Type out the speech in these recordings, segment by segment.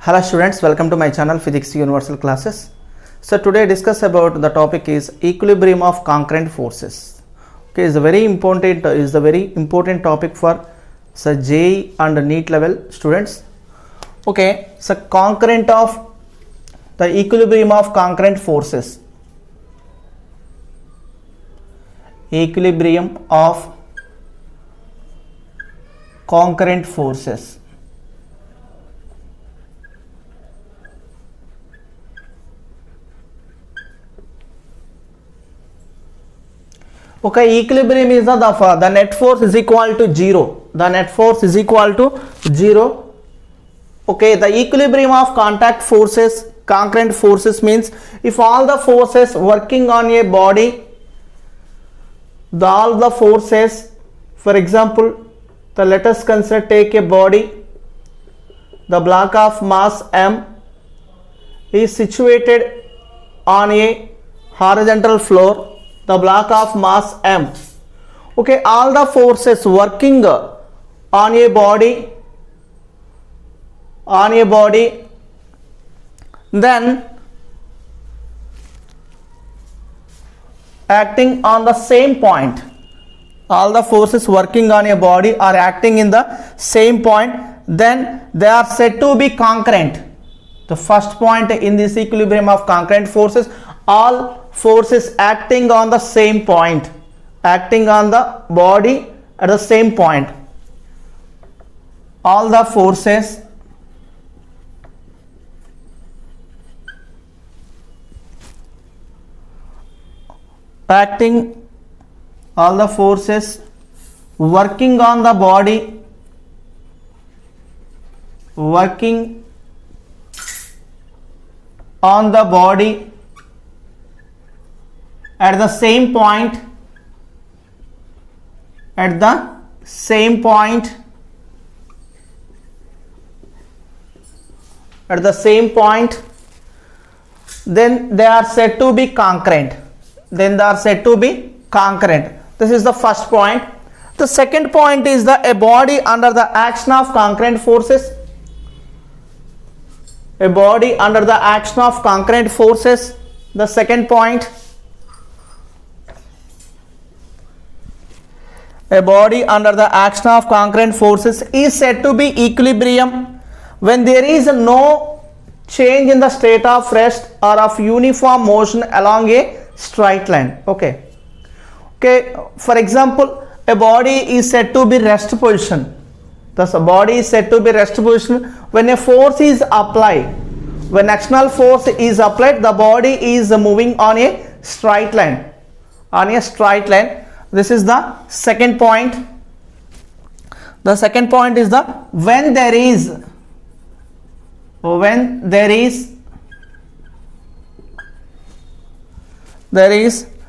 Hello students, welcome to my channel Physics Universal Classes. So today discuss about the topic is equilibrium of concurrent forces. Okay, is a very important topic for JEE and NEET level students. Okay, so concurrent of the equilibrium of concurrent forces. Equilibrium of concurrent forces. Okay, equilibrium is the net force is equal to 0. The net force is equal to 0. Okay, the equilibrium of contact forces, concurrent forces means if all the forces working on a body, all the forces, for example, let us consider take a body, the block of mass m is situated on a horizontal floor, the block of mass m. Okay, all the forces working on a body, then acting on the same point. All the forces working on a body are acting in the same point, then they are said to be concurrent. The first point in this equilibrium of concurrent forces, all forces acting on the same point, acting on the body at the same point. All the forces working on the body, at the same point, then they are said to be concurrent. This is the first point. The second point is a body under the action of concurrent forces. A body under the action of concurrent forces. The second point. A body under the action of concurrent forces is said to be equilibrium when there is no change in the state of rest or of uniform motion along a straight line. Okay, for example, a body is said to be rest position. Thus a body is said to be rest position when a force is applied. When external force is applied, the body is moving on a straight line. This is the second point. The second point is when there is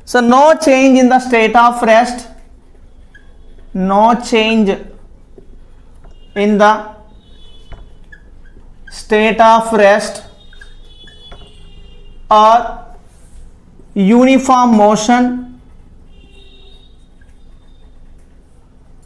so no change in the state of rest, or uniform motion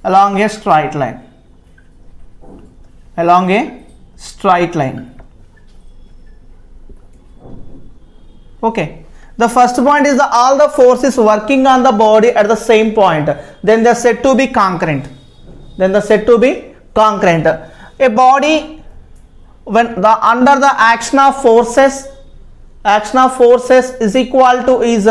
along a straight line. Okay, the first point is all the forces working on the body at the same point, then they are said to be concurrent. A body when under the action of forces is equal to is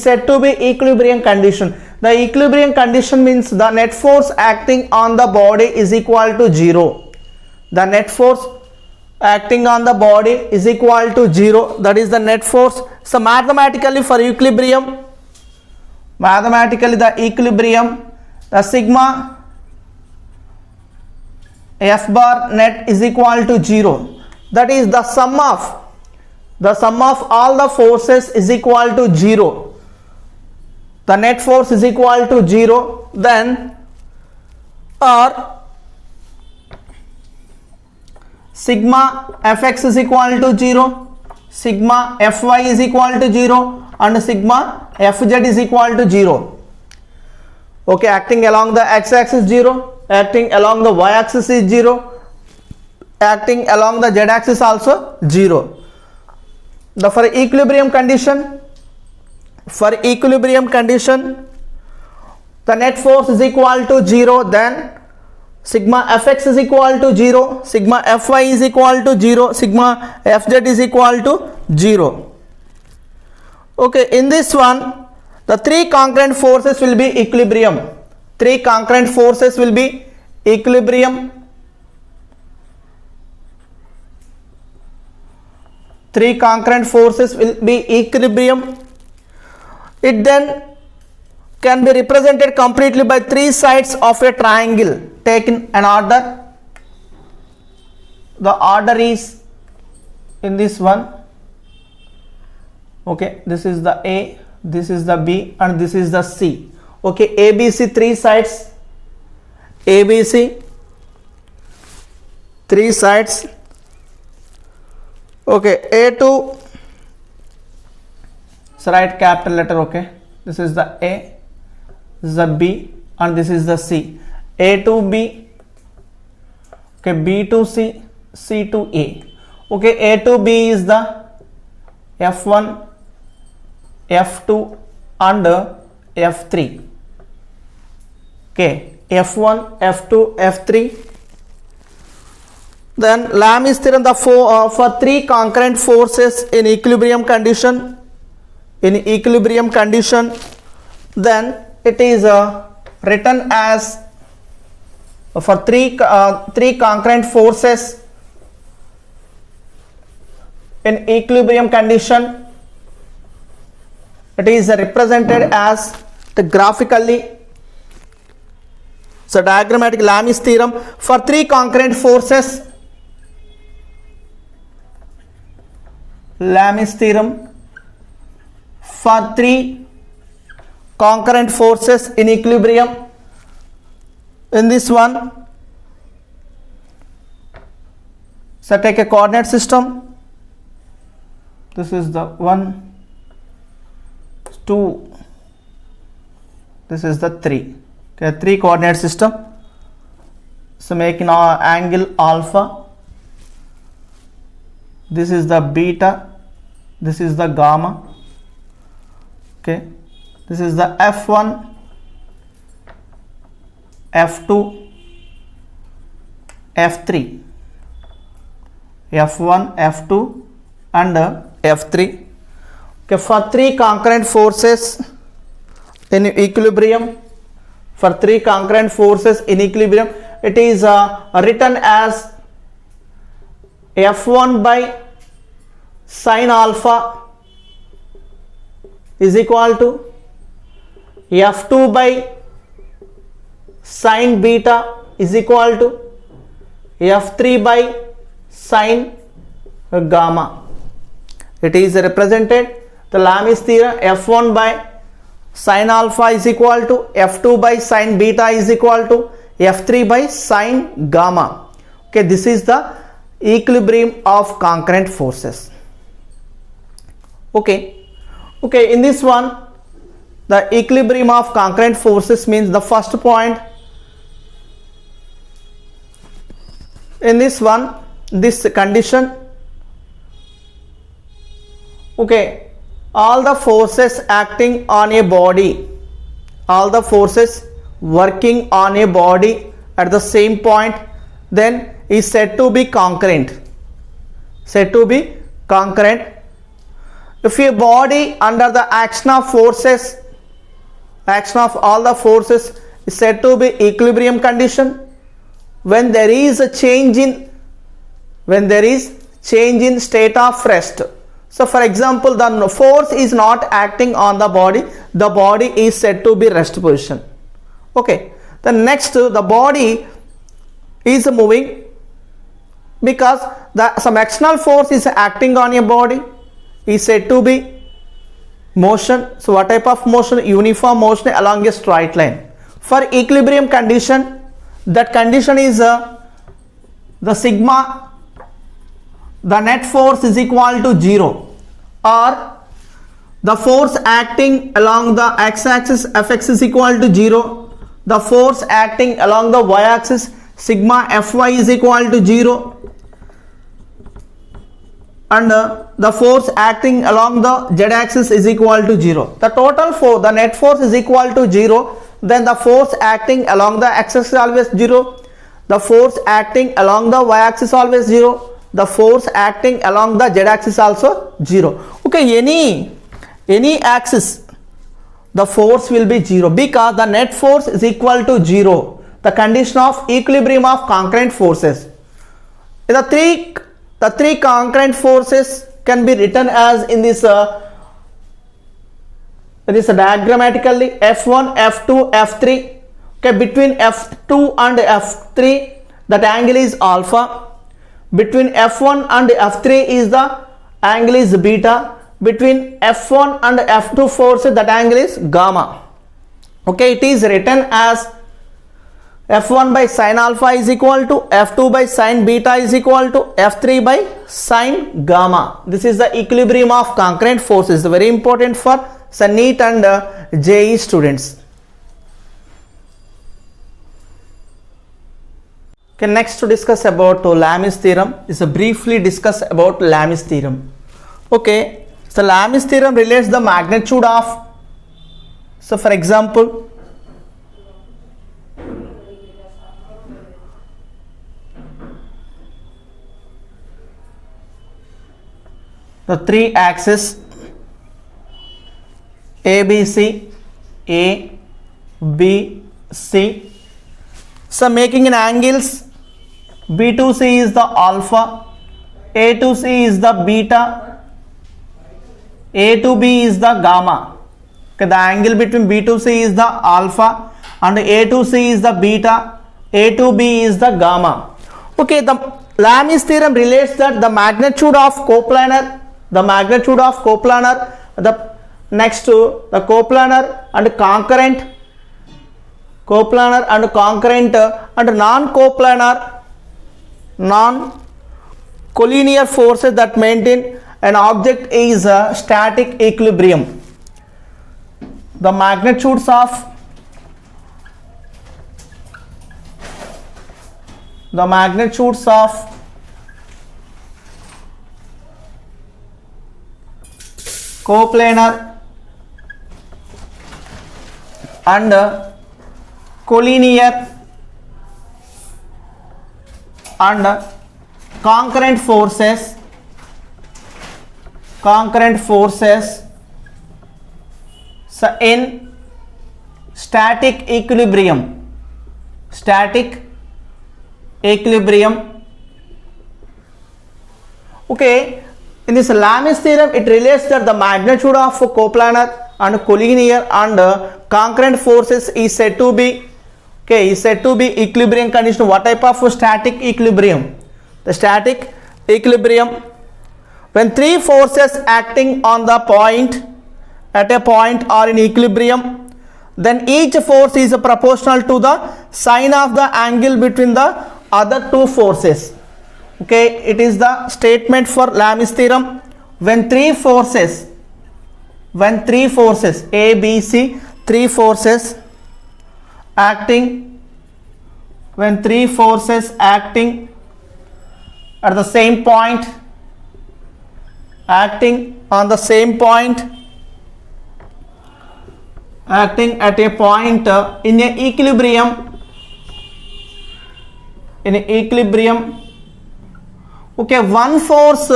said to be equilibrium condition. The equilibrium condition means the net force acting on the body is equal to 0. The net force acting on the body is equal to 0. That is the net force. So mathematically for equilibrium, the sigma F bar net is equal to 0. That is the sum of all the forces is equal to 0. The net force is equal to 0, then or sigma fx is equal to 0, sigma fy is equal to 0, and sigma fz is equal to 0. Okay, acting along the x-axis 0, acting along the y-axis is 0, acting along the z axis also 0. The for equilibrium condition, the net force is equal to 0, then sigma fx is equal to 0, sigma fy is equal to 0, sigma fz is equal to 0. Okay, in this one the three concurrent forces will be equilibrium. Three concurrent forces will be equilibrium. Three concurrent forces will be equilibrium. It then can be represented completely by three sides of a triangle taken an order. The order is in this one. Okay, this is the A, this is the B, and this is the C. Okay, ABC three sides, ABC three sides. Okay, A2, so write capital letter. Okay, this is the A, this is the B, and this is the C. A to B, okay, B to C, C to A. Okay, A to B is the F1, F2 and F3. Okay, F1, F2, F3. Then Lami's theorem, for three concurrent forces in equilibrium condition, then it is written as for three concurrent forces in equilibrium condition, it is represented as the graphically. So diagrammatic Lami's theorem for three concurrent forces, Lami's theorem for three concurrent forces in equilibrium. In this one, so take a coordinate system. This is the 1, 2, this is the 3. Okay, three coordinate system. So make an angle alpha. This is the beta, this is the gamma. Okay, this is the F1, F2, F3, F1, F2 and F3. Okay, for three concurrent forces in equilibrium, it is written as F1 by sin alpha is equal to F2 by sin beta is equal to F3 by sin gamma. It is represented the Lami's theorem, F1 by sin alpha is equal to F2 by sin beta is equal to F3 by sin gamma. Okay, this is the equilibrium of concurrent forces. Okay, in this one the equilibrium of concurrent forces means the first point. In this one, this condition, okay, all the forces acting on a body, all the forces working on a body at the same point, then is said to be concurrent. If a body under the action of forces, action of all the forces is said to be equilibrium condition when there is a change in state of rest. So for example, the force is not acting on the body is said to be rest position. Okay, the next, the body is moving because some external force is acting on a body is said to be motion. So what type of motion? Uniform motion along a straight line. For equilibrium condition, that condition is the sigma, the net force is equal to 0, or the force acting along the x-axis fx is equal to 0, the force acting along the y-axis sigma fy is equal to 0, and the force acting along the z axis is equal to 0. The total force, the net force is equal to 0, then the force acting along the x axis is always 0, the force acting along the y axis is always 0, the force acting along the z axis also 0. Okay, any axis the force will be 0 because the net force is equal to 0, the condition of equilibrium of concurrent forces. The three concurrent forces can be written as in this diagrammatically F1, F2, F3. Okay, between F2 and F3 that angle is alpha. Between F1 and F3 is the angle is beta. Between F1 and F2 forces that angle is gamma. Okay, it is written as F1 by sin alpha is equal to F2 by sin beta is equal to F3 by sin gamma. This is the equilibrium of concurrent forces, very important for NEET and JEE students. Okay, next to discuss about Lami's theorem is briefly discuss about Lami's theorem. Okay, so Lami's theorem relates the magnitude of, so for example, the three axes ABC, A, B, C. So making in angles B to C is the alpha, A to C is the beta, A to B is the gamma. Okay, the angle between B to C is the alpha and A to C is the beta, A to B is the gamma. Okay, the Lami's theorem relates that the magnitude of coplanar, the next to the coplanar and concurrent and non-coplanar, non-collinear forces that maintain an object is a static equilibrium. The magnitudes of coplanar and collinear and concurrent forces so in static equilibrium. Okay, in this Lami's theorem it relates that the magnitude of coplanar and collinear and concurrent forces is said to be equilibrium condition. What type of static equilibrium? The static equilibrium when three forces acting on the point at a point are in equilibrium, then each force is proportional to the sine of the angle between the other two forces. Okay, it is the statement for Lami's theorem. When three forces A, B, C, three forces acting at the same point, acting at a point in equilibrium. Okay, one force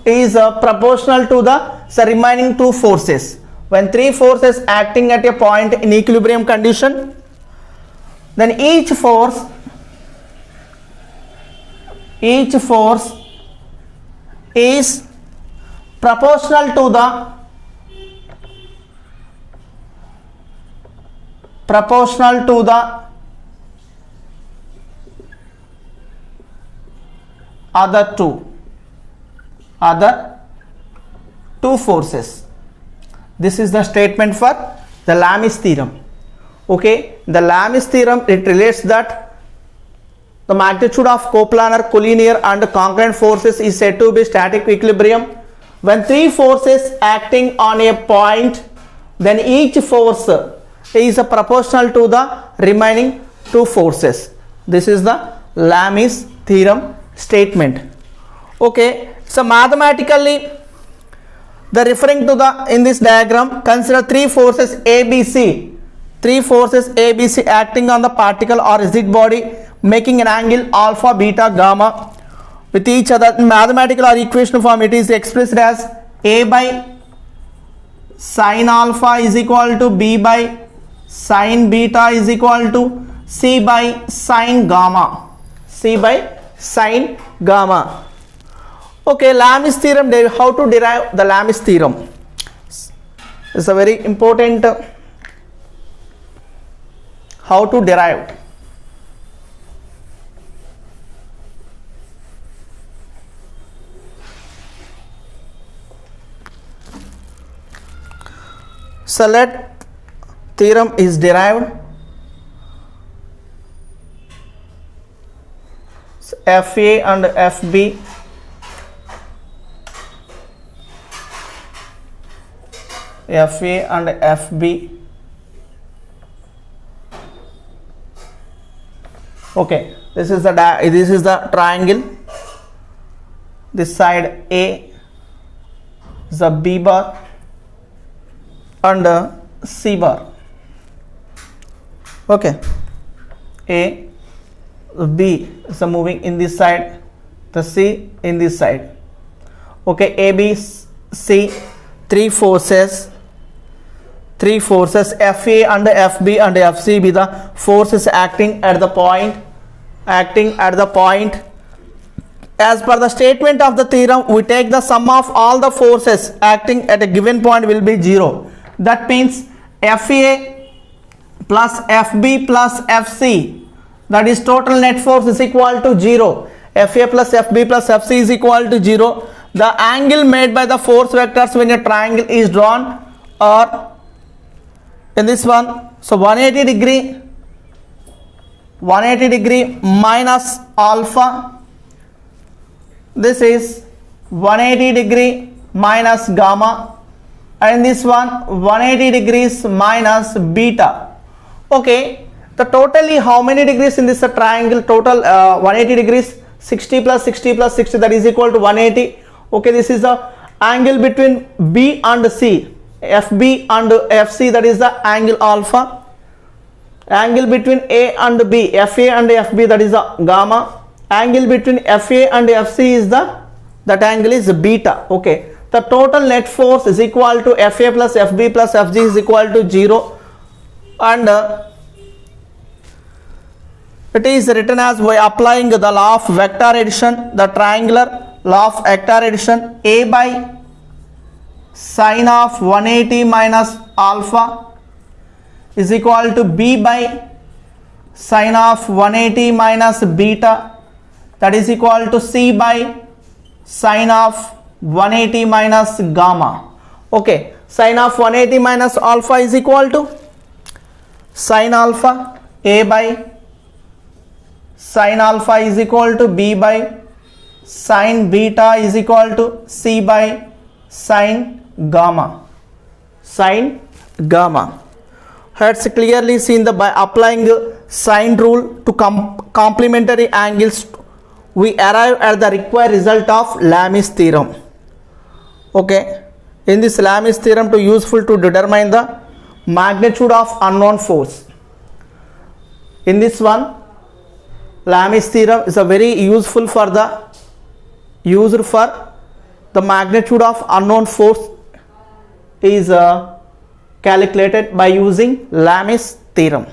is proportional to the remaining two forces. When three forces acting at a point in equilibrium condition, then each force is proportional to the other two forces. This is the statement for the Lami's theorem. Okay, the Lami's theorem it relates that the magnitude of coplanar, collinear and concurrent forces is said to be static equilibrium. When three forces acting on a point, then each force is proportional to the remaining two forces. This is the Lami's theorem statement. Okay, So mathematically, the referring to the in this diagram, consider three forces ABC. Three forces ABC acting on the particle or rigid body, making an angle alpha, beta, gamma with each other. In mathematical or equation form, it is expressed as A by sin alpha is equal to B by sin beta is equal to C by sin gamma. C by sin gamma. Okay, Lami's theorem, how to derive the Lami's theorem? It's a very important how to derive. So let theorem is derived. So FA and FB FA and FB. Okay, this is the triangle. This side A is the B bar and C bar. Okay, A, B is moving in this side, the C in this side. Okay, A, B, C, three forces FA and FB and FC be the forces acting at the point. As per the statement of the theorem, we take the sum of all the forces acting at a given point will be 0. That means FA plus FB plus FC, that is total net force, is equal to 0. FA plus FB plus FC is equal to 0. The angle made by the force vectors when a triangle is drawn are in this one. So 180 degree minus alpha. This is 180 degree minus gamma. And this one 180 degrees minus beta. Okay, the totally how many degrees in this triangle? Total 180 degrees, 60 plus 60 plus 60, that is equal to 180. Okay, this is the angle between B and C, FB and FC, that is the angle alpha. Angle between A and B, FA and FB, that is the gamma. Angle between FA and FC is that angle is beta. Okay, the total net force is equal to FA plus FB plus FG is equal to 0, and it is written as by applying the law of vector addition, the triangular law of vector addition. A by sin of 180 minus alpha is equal to B by sin of 180 minus beta, that is equal to C by sin of 180 minus gamma. Okay, sin of 180 minus alpha is equal to sin alpha, A by sin alpha is equal to B by sin beta is equal to C by sin gamma. Sin gamma. It's clearly seen that by applying sine rule to complementary angles, we arrive at the required result of Lami's theorem. Okay, in this Lami's theorem, to useful to determine the magnitude of unknown force. In this one, Lami's theorem is a very useful for the magnitude of unknown force is calculated by using Lami's theorem.